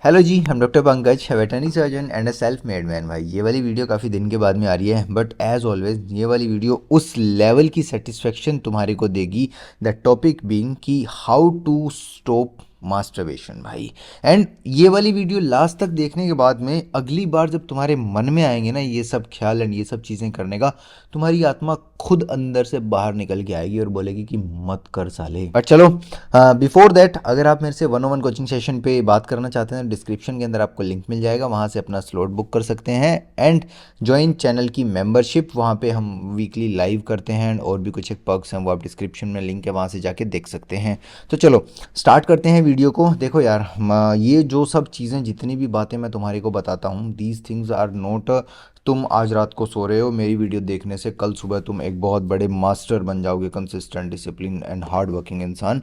Hello जी, हम doctor Pankaj, veterinary surgeon and a self made man. भाई ये वाली वीडियो काफ़ी दिन के बाद में आ रही है, बट एज ऑलवेज ये वाली वीडियो उस लेवल की सेटिस्फेक्शन तुम्हारे को देगी। द टॉपिक बीइंग कि हाउ टू स्टॉप मास्टरबेशन भाई। एंड ये वाली वीडियो लास्ट तक देखने के बाद में अगली बार जब तुम्हारे मन में आएंगे ना ये सब ख्याल एंड ये सब चीज़ें करने का, तुम्हारी आत्मा खुद अंदर से बाहर निकल के आएगी और बोलेगी कि मत कर साले। बट चलो, बिफोर दैट अगर आप मेरे से 101 कोचिंग सेशन पे बात करना चाहते हैं, डिस्क्रिप्शन के अंदर आपको लिंक मिल जाएगा, वहाँ से अपना स्लॉट बुक कर सकते हैं। एंड ज्वाइन चैनल की मेंबरशिप, वहाँ पे हम वीकली लाइव करते हैं और भी कुछ एक पर्क्स हैं, वो आप डिस्क्रिप्शन में लिंक है, वहाँ से जाके देख सकते हैं। तो चलो स्टार्ट करते हैं वीडियो को। देखो यार, ये जो सब चीज़ें जितनी भी बातें मैं तुम्हारे को बताता हूँ, दीज थिंग्स आर नॉट तुम आज रात को सो रहे हो मेरी वीडियो देखने से कल सुबह तुम एक बहुत बड़े मास्टर बन जाओगे, consistent, discipline and hard working इंसान।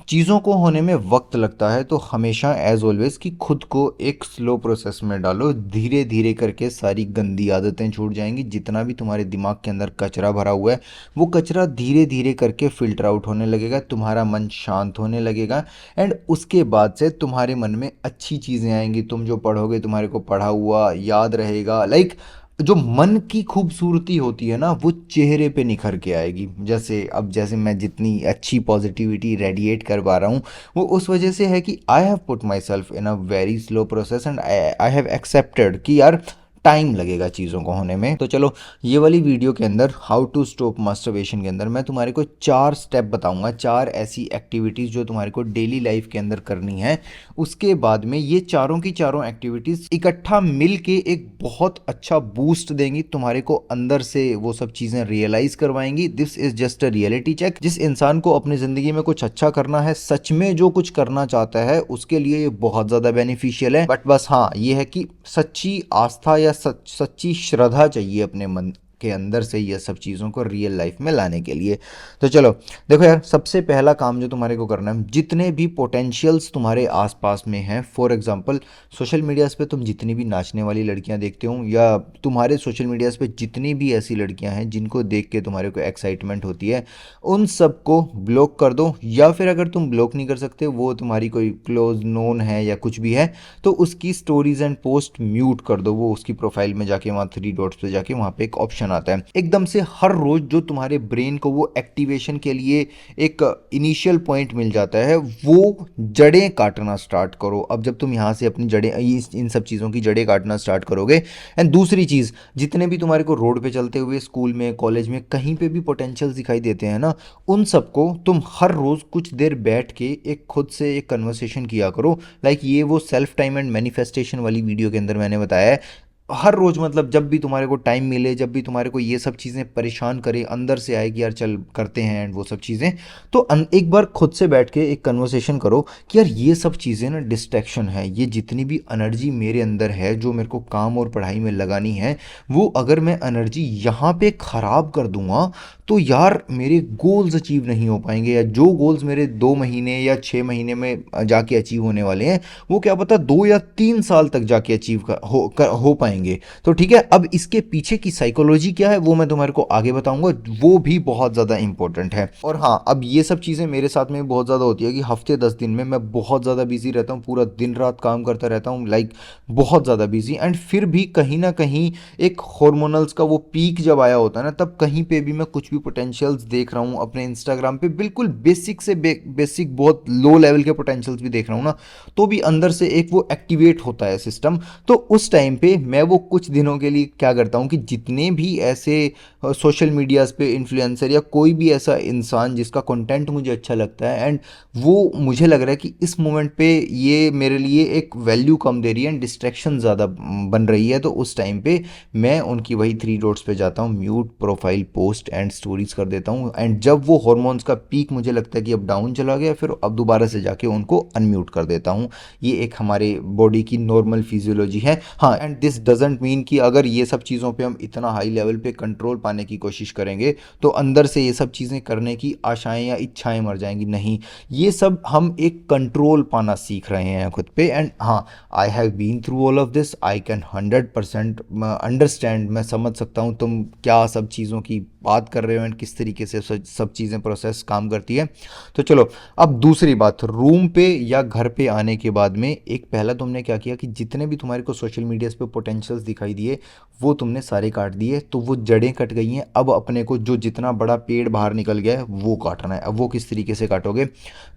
चीज़ों को होने में वक्त लगता है, तो हमेशा एज ऑलवेज कि खुद को एक स्लो प्रोसेस में डालो। धीरे धीरे करके सारी गंदी आदतें छूट जाएंगी। जितना भी तुम्हारे दिमाग के अंदर कचरा भरा हुआ है, वो कचरा धीरे धीरे करके फिल्टर आउट होने लगेगा, तुम्हारा मन शांत होने लगेगा। एंड उसके बाद से तुम्हारे मन में अच्छी चीज़ें आएंगी। तुम जो पढ़ोगे तुम्हारे को पढ़ा हुआ याद रहेगा। लाइक जो मन की खूबसूरती होती है ना, वो चेहरे पे निखर के आएगी। जैसे अब जैसे मैं जितनी अच्छी पॉजिटिविटी रेडिएट कर पा रहा हूँ, वो उस वजह से है कि I have put my self in a very slow process and I have accepted कि यार टाइम लगेगा चीज़ों को होने में। तो चलो, ये वाली वीडियो के अंदर हाउ टू स्टॉप मास्टरबेशन के अंदर मैं तुम्हारे को 4 स्टेप बताऊंगा, 4 ऐसी एक्टिविटीज़ जो तुम्हारे को डेली लाइफ के अंदर करनी है। उसके बाद में ये चारों की चारों एक्टिविटीज़ इकट्ठा मिल के एक बहुत अच्छा बूस्ट देंगी तुम्हारे को, अंदर से वो सब चीज़ें रियलाइज़ करवाएंगी। This is just a reality check. जिस इंसान को अपनी ज़िंदगी में कुछ अच्छा करना है, सच में जो कुछ करना चाहता है, उसके लिए ये बहुत ज़्यादा बेनिफिशियल है। बट बस हाँ, ये है कि सच्ची आस्था या सच्ची श्रद्धा चाहिए अपने मन के अंदर से ये सब चीज़ों को रियल लाइफ में लाने के लिए। तो चलो, देखो यार, सबसे पहला काम जो तुम्हारे को करना है, जितने भी पोटेंशियल्स तुम्हारे आसपास में हैं, फॉर एग्जांपल सोशल मीडियाज़ पे तुम जितनी भी नाचने वाली लड़कियां देखते हो, या तुम्हारे सोशल मीडियाज़ पे जितनी भी ऐसी लड़कियां हैं जिनको देख के तुम्हारे को एक्साइटमेंट होती है, उन सबको ब्लॉक कर दो। या फिर अगर तुम ब्लॉक नहीं कर सकते, वो तुम्हारी कोई क्लोज नोन है या कुछ भी है, तो उसकी स्टोरीज एंड पोस्ट म्यूट कर दो। वो उसकी प्रोफाइल में जाके वहाँ 3 डॉट्स पे जाके वहाँ पे एक ऑप्शन आता है, एकदम से हर रोज जो तुम्हारे ब्रेन को वो एक्टिवेशन के लिए एक इनिशियल पॉइंट मिल जाता है, वो जड़ें काटना स्टार्ट करो। अब जब तुम यहाँ से अपनी जड़ें, इन सब चीज़ों की जड़ें काटना स्टार्ट करोगे। एंड दूसरी चीज़, जितने भी तुम्हारे को रोड पे चलते हुए, स्कूल में, कॉलेज में, कहीं पे भी पोटेंशियल दिखाई देते हैं ना, उन सबको तुम हर रोज़ कुछ देर बैठ के एक खुद से एक कन्वर्सेशन किया करो। लाइक ये वो सेल्फ टाइम एंड मैनिफेस्टेशन वाली वीडियो के अंदर मैंने बताया है। हर रोज, मतलब जब भी तुम्हारे को टाइम मिले, जब भी तुम्हारे को ये सब चीज़ें परेशान करे, अंदर से आए कि यार चल करते हैं एंड वो सब चीज़ें, तो एक बार खुद से बैठ के एक कन्वर्सेशन करो कि यार ये सब चीज़ें ना डिस्ट्रैक्शन है। ये जितनी भी एनर्जी मेरे अंदर है जो मेरे को काम और पढ़ाई में लगानी है, वो अगर मैं एनर्जी यहाँ पे ख़राब कर दूंगा, तो यार मेरे गोल्स अचीव नहीं हो पाएंगे। या जो गोल्स मेरे 2 महीने या 6 महीने में जाके अचीव होने वाले हैं, वो क्या पता 2 या 3 साल तक जाके अचीव हो पाएंगे। तो ठीक है, अब इसके पीछे की साइकोलॉजी क्या है वो मैं तुम्हारे को आगे बताऊंगा, वो भी बहुत ज़्यादा इंपॉर्टेंट है। और हाँ, अब ये सब चीज़ें मेरे साथ में बहुत ज़्यादा होती है कि हफ्ते 10 दिन में मैं बहुत ज़्यादा बिजी रहता हूँ, पूरा दिन रात काम करता रहता हूँ, लाइक बहुत ज़्यादा बिजी। एंड फिर भी कहीं ना कहीं एक हॉर्मोनल्स का वो पीक जब आया होता है ना, तब कहीं पे भी मैं कुछ भी पोटेंशियल्स देख रहा हूँ अपने इंस्टाग्राम पे, बिल्कुल बेसिक से बेसिक बहुत लो लेवल के पोटेंशियल्स भी देख रहा हूँ ना, तो भी अंदर से एक वो एक्टिवेट होता है सिस्टम। तो उस टाइम पे मैं वो कुछ दिनों के लिए क्या करता हूँ कि जितने भी ऐसे सोशल मीडियाज़ पे इन्फ्लुएंसर या कोई भी ऐसा इंसान जिसका कंटेंट मुझे अच्छा लगता है, एंड वो मुझे लग रहा है कि इस मोमेंट पे ये मेरे लिए एक वैल्यू कम दे रही है एंड डिस्ट्रैक्शन ज़्यादा बन रही है, तो उस टाइम पे मैं उनकी वही 3 डॉट्स पे जाता हूँ, mute profile post and stories कर देता हूँ। एंड जब वो हॉर्मोन्स का पीक मुझे लगता है कि अब डाउन चला गया, फिर अब दोबारा से जाके उनको अनम्यूट कर देता हूँ। ये एक हमारे बॉडी की नॉर्मल फिजियोलॉजी है। हाँ, एंड दिस डजेंट मीन कि अगर ये सब चीज़ों पे हम इतना हाई लेवल पे कंट्रोल पाने की कोशिश करेंगे तो अंदर से ये सब चीज़ें करने की आशाएं या इच्छाएं मर जाएंगी। नहीं, ये सब हम एक कंट्रोल पाना सीख रहे हैं खुद पे। एंड हाँ, I have been through all of this, I can 100% understand, मैं समझ सकता हूँ तुम क्या सब चीज़ों की बात कर रहे हो एंड किस तरीके से सब चीज़ें प्रोसेस काम करती है। तो चलो, अब दूसरी बात, रूम पे या घर पे आने के बाद में एक पहला तुमने क्या किया कि जितने भी तुम्हारे को सोशल मीडियाज़ पे पोटेंशियल्स दिखाई दिए वो तुमने सारे काट दिए, तो वो जड़ें कट गई हैं। अब अपने को जो जितना बड़ा पेड़ बाहर निकल गया है वो काटना है। अब वो किस तरीके से काटोगे?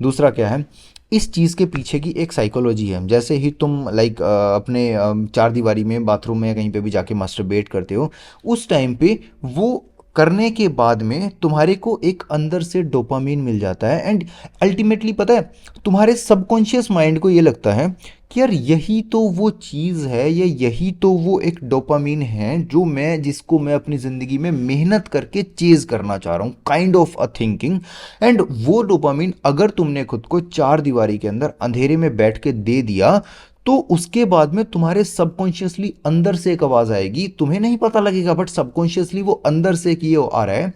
दूसरा क्या है, इस चीज़ के पीछे की एक साइकोलॉजी है। जैसे ही तुम लाइक अपने चार दीवारी में, बाथरूम में या कहीं पे भी जाके मास्टरबेट करते हो, उस टाइम पे वो करने के बाद में तुम्हारे को एक अंदर से डोपामीन मिल जाता है एंड अल्टीमेटली पता है तुम्हारे सबकॉन्शियस माइंड को ये लगता है कि यार यही तो वो चीज़ है या यही तो वो एक डोपामीन है जो जिसको मैं अपनी ज़िंदगी में मेहनत करके चेज़ करना चाह रहा हूँ, kind of a thinking. And वो डोपामीन अगर तुमने खुद को चार दीवारी के अंदर अंधेरे में बैठ के दे दिया, तो उसके बाद में तुम्हारे सबकॉन्शियसली अंदर से एक आवाज़ आएगी, तुम्हें नहीं पता लगेगा बट सबकॉन्शियसली वो अंदर से कि ये आ रहा है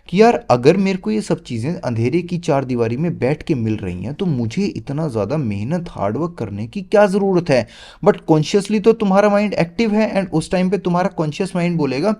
कि यार अगर मेरे को ये सब चीज़ें अंधेरे की चार दीवारी में बैठ के मिल रही हैं तो मुझे इतना ज़्यादा मेहनत हार्डवर्क करने की क्या ज़रूरत है। बट कॉन्शियसली तो तुम्हारा माइंड एक्टिव है एंड उस टाइम पे तुम्हारा कॉन्शियस माइंड बोलेगा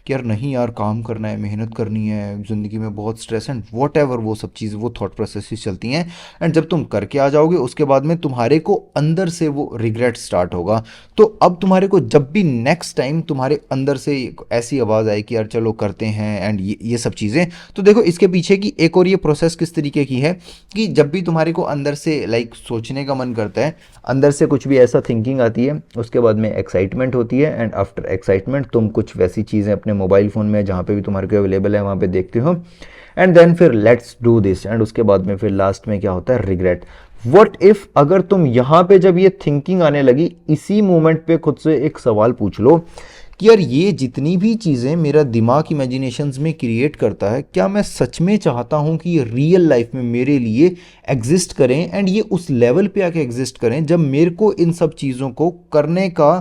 कि यार नहीं यार, काम करना है, मेहनत करनी है, ज़िंदगी में बहुत स्ट्रेस एंड वॉट एवर वो सब चीज़, वो थॉट प्रोसेस चलती हैं। एंड जब तुम करके आ जाओगे उसके बाद में तुम्हारे को अंदर से वो रिग्रेट स्टार्ट होगा। तो अब तुम्हारे को जब भी नेक्स्ट टाइम तुम्हारे अंदर से ऐसी आवाज़ आए कि यार चलो करते हैं एंड ये सब चीज़ें, तो देखो इसके पीछे की एक और ये प्रोसेस किस तरीके की है कि जब भी तुम्हारे को अंदर से लाइक सोचने का मन करता है, अंदर से कुछ भी ऐसा थिंकिंग आती है, उसके बाद में एक्साइटमेंट होती है एंड आफ्टर एक्साइटमेंट तुम कुछ वैसी चीज़ें अपने मोबाइल फ़ोन में जहाँ पे भी तुम्हारे को अवेलेबल है वहाँ पे देखते हो एंड देन फिर लेट्स डू दिस एंड उसके बाद में फिर लास्ट में क्या होता है, रिग्रेट। व्हाट इफ अगर तुम यहाँ पे जब ये थिंकिंग आने लगी, इसी मोमेंट पे खुद से एक सवाल पूछ लो कि यार ये जितनी भी चीज़ें मेरा दिमाग इमेजिनेशंस में क्रिएट करता है, क्या मैं सच में चाहता हूँ कि ये रियल लाइफ में मेरे लिए एग्जिस्ट करें एंड ये उस लेवल पे आके एग्जिस्ट करें जब मेरे को इन सब चीज़ों को करने का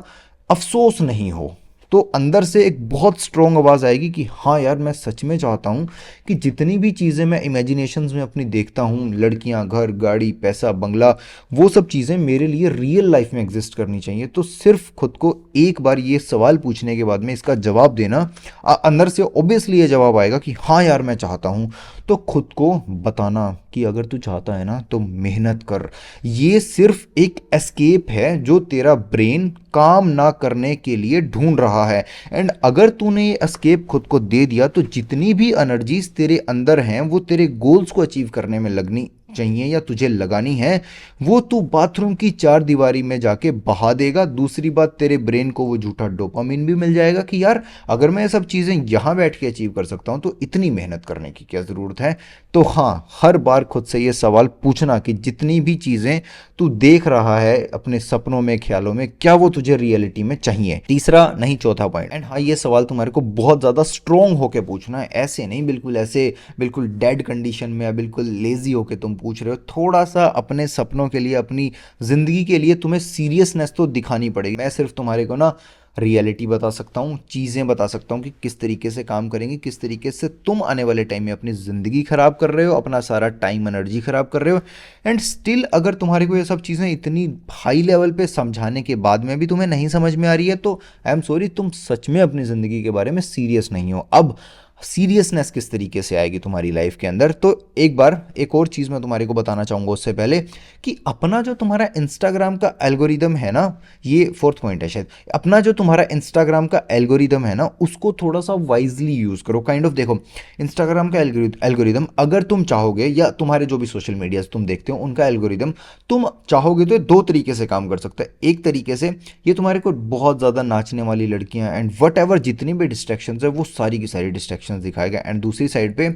अफसोस नहीं हो। तो अंदर से एक बहुत स्ट्रॉन्ग आवाज़ आएगी कि हाँ यार, मैं सच में चाहता हूँ कि जितनी भी चीज़ें मैं इमेजिनेशंस में अपनी देखता हूँ, लड़कियाँ, घर, गाड़ी, पैसा, बंगला, वो सब चीज़ें मेरे लिए रियल लाइफ में एग्जिस्ट करनी चाहिए। तो सिर्फ खुद को एक बार ये सवाल पूछने के बाद में इसका जवाब देना, अंदर से ऑब्वियसली ये जवाब आएगा कि हाँ यार मैं चाहता हूँ। तो खुद को बताना कि अगर तू चाहता है ना तो मेहनत कर। ये सिर्फ एक एस्केप है जो तेरा ब्रेन काम ना करने के लिए ढूंढ रहा है एंड अगर तूने ये एस्केप खुद को दे दिया तो जितनी भी एनर्जीज तेरे अंदर हैं वो तेरे गोल्स को अचीव करने में लगनी चाहिए या तुझे लगानी है, वो तू बाथरूम की चार दीवारी में जाके बहा देगा। दूसरी बात, तेरे ब्रेन को वो झूठा डोपामिन भी मिल जाएगा कि यार अगर मैं ये सब चीज़ें यहाँ बैठ के अचीव कर सकता हूँ तो इतनी मेहनत करने की क्या ज़रूरत है। तो हाँ, हर बार खुद से ये सवाल पूछना कि जितनी भी चीज़ें तू देख रहा है अपने सपनों में, ख्यालों में, क्या वो तुझे रियलिटी में चाहिए। तीसरा नहीं, चौथा पॉइंट, एंड हाँ ये सवाल तुम्हारे को बहुत ज़्यादा स्ट्रॉन्ग होके पूछना है, ऐसे नहीं बिल्कुल ऐसे बिल्कुल डेड कंडीशन में या बिल्कुल लेजी होके तुम पूछ रहे हो। थोड़ा सा अपने सपनों के लिए, अपनी ज़िंदगी के लिए तुम्हें सीरियसनेस तो दिखानी पड़ेगी। मैं सिर्फ तुम्हारे को ना रियलिटी बता सकता हूँ, चीज़ें बता सकता हूँ कि किस तरीके से काम करेंगी, किस तरीके से तुम आने वाले टाइम में अपनी ज़िंदगी ख़राब कर रहे हो, अपना सारा टाइम एनर्जी ख़राब कर रहे हो एंड स्टिल अगर तुम्हारे को ये सब चीज़ें इतनी हाई लेवल पे समझाने के बाद में भी तुम्हें नहीं समझ में आ रही है तो आई एम सॉरी, तुम सच में अपनी ज़िंदगी के बारे में सीरियस नहीं हो। अब सीरियसनेस किस तरीके से आएगी तुम्हारी लाइफ के अंदर, तो एक बार एक और चीज़ मैं तुम्हारे को बताना चाहूँगा उससे पहले कि अपना जो तुम्हारा इंस्टाग्राम का एल्गोरिदम है ना, ये फोर्थ पॉइंट है शायद, अपना जो तुम्हारा इंस्टाग्राम का एल्गोरिदम है ना उसको थोड़ा सा वाइजली यूज़ करो। काइंड ऑफ देखो, इंस्टाग्राम का एल्गोरिदम अगर तुम चाहोगे या तुम्हारे जो भी सोशल मीडियाज तुम देखते हो उनका एल्गोरिदम तुम चाहोगे तो दो तरीके से काम कर सकता है। एक तरीके से ये तुम्हारे को बहुत ज़्यादा नाचने वाली लड़कियाँ एंड वट एवर जितनी भी डिस्ट्रैक्शंस है वो सारी की सारी डिस्ट्रैक्शन दिखाएगा एंड दूसरी साइड पे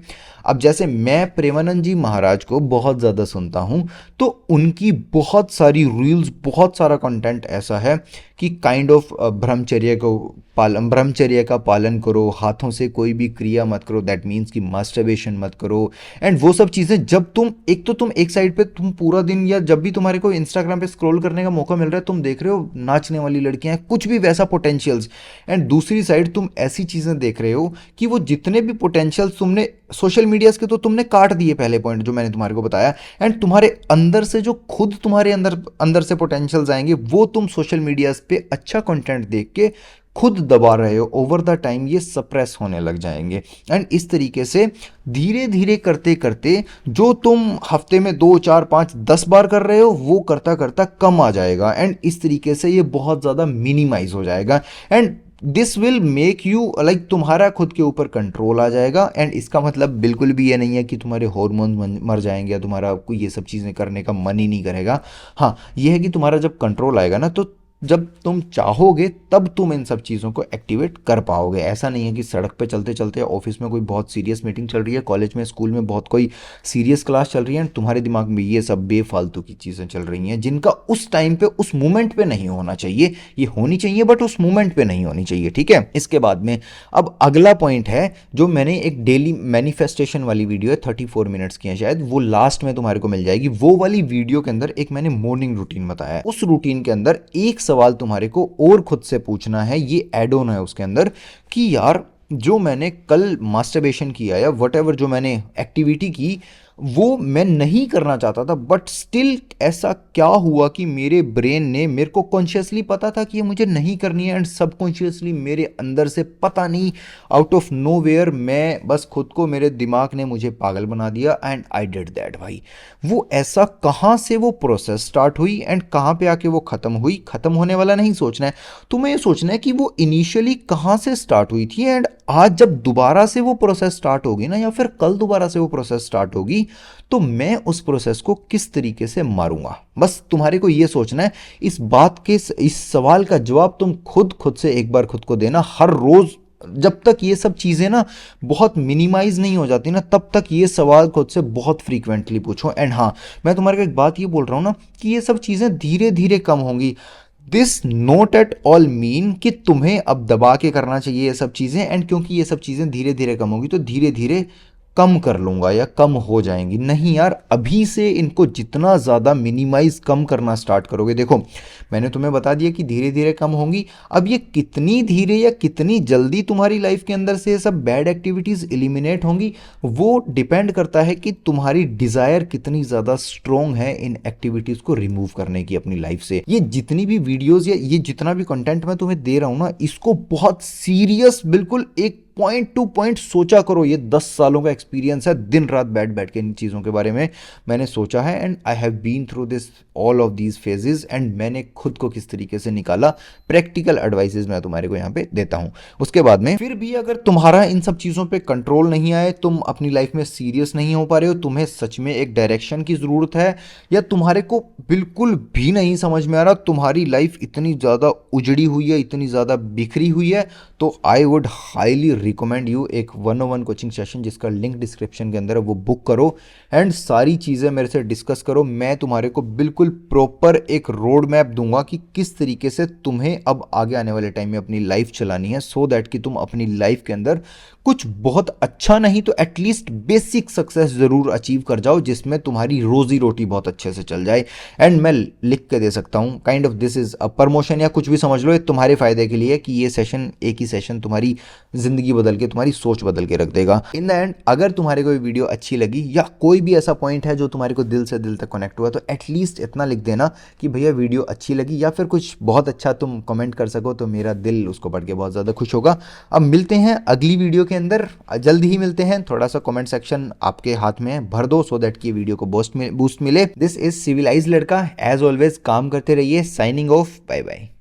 अब जैसे मैं प्रेमानंद जी महाराज को बहुत ज़्यादा सुनता हूं तो उनकी बहुत सारी रील्स, बहुत सारा कंटेंट ऐसा है कि काइंड ऑफ ब्रह्मचर्य का पालन करो, हाथों से कोई भी क्रिया मत करो, दैट मीन्स कि मास्टरबेशन मत करो एंड वो सब चीज़ें। जब तुम एक साइड पे तुम पूरा दिन या जब भी तुम्हारे को इंस्टाग्राम पे स्क्रॉल करने का मौका मिल रहा है तुम देख रहे हो नाचने वाली लड़कियां, कुछ भी वैसा पोटेंशियल्स, एंड दूसरी साइड तुम ऐसी चीज़ें देख रहे हो कि वो जितने भी पोटेंशियल्स तुमने सोशल मीडियाज के तो तुमने काट दिए, पहले पॉइंट जो मैंने तुम्हारे को बताया, एंड तुम्हारे अंदर से जो खुद तुम्हारे अंदर से पोटेंशियल्स आएंगे वो तुम सोशल मीडियाज पे अच्छा कंटेंट देख के खुद दबा रहे हो, ओवर द टाइम ये सप्रेस होने लग जाएंगे। एंड इस तरीके से धीरे धीरे करते करते जो तुम हफ्ते में 2 4 5 10 बार कर रहे हो वो करता करता कम आ जाएगा, एंड इस तरीके से ये बहुत ज़्यादा मिनिमाइज हो जाएगा। And this will make you like तुम्हारा खुद के ऊपर कंट्रोल आ जाएगा। एंड इसका मतलब बिल्कुल भी ये नहीं है कि तुम्हारे हार्मोन मर जाएंगे या तुम्हारा कोई ये सब चीज़ें करने का मन ही नहीं करेगा। हाँ, ये है कि तुम्हारा जब कंट्रोल आएगा ना, तो जब तुम चाहोगे तब तुम इन सब चीज़ों को एक्टिवेट कर पाओगे। ऐसा नहीं है कि सड़क पे चलते चलते, ऑफिस में कोई बहुत सीरियस मीटिंग चल रही है, कॉलेज में स्कूल में बहुत कोई सीरियस क्लास चल रही है, तुम्हारे दिमाग में ये सब बेफालतू की चीज़ें चल रही हैं जिनका उस टाइम पे उस मोमेंट पे नहीं होना चाहिए। ये होनी चाहिए बट उस मोमेंट पे नहीं होनी चाहिए, ठीक है। इसके बाद में अब अगला पॉइंट है जो मैंने एक डेली मैनिफेस्टेशन वाली वीडियो है, 34 मिनट्स की है शायद, वो लास्ट में तुम्हारे को मिल जाएगी। वो वाली वीडियो के अंदर एक मैंने मॉर्निंग रूटीन बताया है। उस रूटीन के अंदर एक सवाल तुम्हारे को और खुद से पूछना है, ये एड ऑन है उसके अंदर, कि यार जो मैंने कल मास्टरबेशन किया या वट एवर जो मैंने एक्टिविटी की वो मैं नहीं करना चाहता था, बट स्टिल ऐसा क्या हुआ कि मेरे ब्रेन ने, मेरे को कॉन्शियसली पता था कि ये मुझे नहीं करनी है, एंड सबकॉन्शियसली मेरे अंदर से पता नहीं आउट ऑफ नोवेयर मैं बस खुद को, मेरे दिमाग ने मुझे पागल बना दिया एंड आई डिड दैट। भाई वो ऐसा कहाँ से वो प्रोसेस स्टार्ट हुई एंड कहाँ पे आके वो ख़त्म हुई, ख़त्म होने वाला नहीं सोचना है, तुम्हें ये सोचना है कि वो इनिशियली कहाँ से स्टार्ट हुई थी। एंड आज जब दोबारा से वो प्रोसेस स्टार्ट होगी ना, या फिर कल दोबारा से वो प्रोसेस स्टार्ट होगी, तो मैं उस प्रोसेस को किस तरीके से मारूंगा। बस तुम्हारे को ये सोचना है। इस बात के, इस सवाल का जवाब तुम खुद से एक बार खुद को देना हर रोज। जब तक ये सब चीज़ें ना बहुत मिनिमाइज नहीं हो जाती ना, तब तक ये सवाल खुद से बहुत फ्रीक्वेंटली पूछो। एंड हाँ, मैं तुम्हारे को एक बात ये बोल रहा हूँ ना कि ये सब चीज़ें धीरे धीरे कम होंगी। This note at all mean कि तुम्हें अब दबा के करना चाहिए ये सब चीज़ें, एंड क्योंकि ये सब चीज़ें धीरे धीरे कम होंगी तो धीरे धीरे कम कर लूँगा या कम हो जाएंगी। नहीं यार, अभी से इनको जितना ज़्यादा मिनिमाइज कम करना स्टार्ट करोगे, देखो मैंने तुम्हें बता दिया कि धीरे धीरे कम होंगी। अब ये कितनी धीरे या कितनी जल्दी तुम्हारी लाइफ के अंदर से ये सब बैड एक्टिविटीज़ एलिमिनेट होंगी, वो डिपेंड करता है कि तुम्हारी डिज़ायर कितनी ज़्यादा स्ट्रॉन्ग है इन एक्टिविटीज़ को रिमूव करने की अपनी लाइफ से। ये जितनी भी वीडियोज़ या ये जितना भी कंटेंट मैं तुम्हें दे रहा हूँ ना, इसको बहुत सीरियस, बिल्कुल एक पॉइंट टू पॉइंट सोचा करो। ये 10 सालों का एक्सपीरियंस है, दिन रात बैठ बैठ के इन चीज़ों के बारे में मैंने सोचा है, and I have been through this all of these phases, and मैंने खुद को किस तरीके से निकाला। प्रैक्टिकल एडवाइसेस मैं तुम्हारे को यहाँ पे देता हूँ। उसके बाद में फिर भी अगर तुम्हारा इन सब चीज़ों पे कंट्रोल नहीं आए, तुम अपनी लाइफ में सीरियस नहीं हो पा रहे हो, तुम्हें सच में एक डायरेक्शन की ज़रूरत है, या तुम्हारे को बिल्कुल भी नहीं समझ में आ रहा, तुम्हारी लाइफ इतनी ज़्यादा उजड़ी हुई है, इतनी ज़्यादा बिखरी हुई है, तो I would highly recommend you एक 101 कोचिंग सेशन जिसका लिंक डिस्क्रिप्शन के अंदर है, वो बुक करो एंड सारी चीज़ें मेरे से डिस्कस करो। मैं तुम्हारे को बिल्कुल प्रॉपर एक रोड मैप दूंगा कि किस तरीके से तुम्हें अब आगे आने वाले टाइम में अपनी लाइफ चलानी है, सो दैट कि तुम अपनी लाइफ के अंदर कुछ बहुत अच्छा नहीं तो एटलीस्ट बेसिक सक्सेस ज़रूर अचीव कर जाओ, जिसमें तुम्हारी रोजी रोटी बहुत अच्छे से चल जाए। एंड मैं लिख के दे सकता हूँ, kind of this is a promotion या कुछ भी समझ लो, ये तुम्हारे फायदे के लिए कि ये सेशन, एक ही सेशन तुम्हारी ज़िंदगी बदल के, तुम्हारी सोच बदल के रख देगा। इन द एंड अगर तुम्हारे को वीडियो अच्छी लगी या कोई भी ऐसा पॉइंट है जो तुम्हारे को दिल से दिल तक कनेक्ट हुआ, तो एटलीस्ट इतना लिख देना कि भैया वीडियो अच्छी लगी, या फिर कुछ बहुत अच्छा तुम कमेंट कर सको, तो मेरा दिल उसको पढ़ के बहुत ज़्यादा खुश होगा। अब मिलते हैं अगली वीडियो के अंदर, जल्द ही मिलते हैं। थोड़ा सा कमेंट सेक्शन आपके हाथ में भर दो, सो दैट की वीडियो को बूस्ट मिले। दिस इज सिविलाइज लड़का, एज ऑलवेज काम करते रहिए। Signing off, bye bye.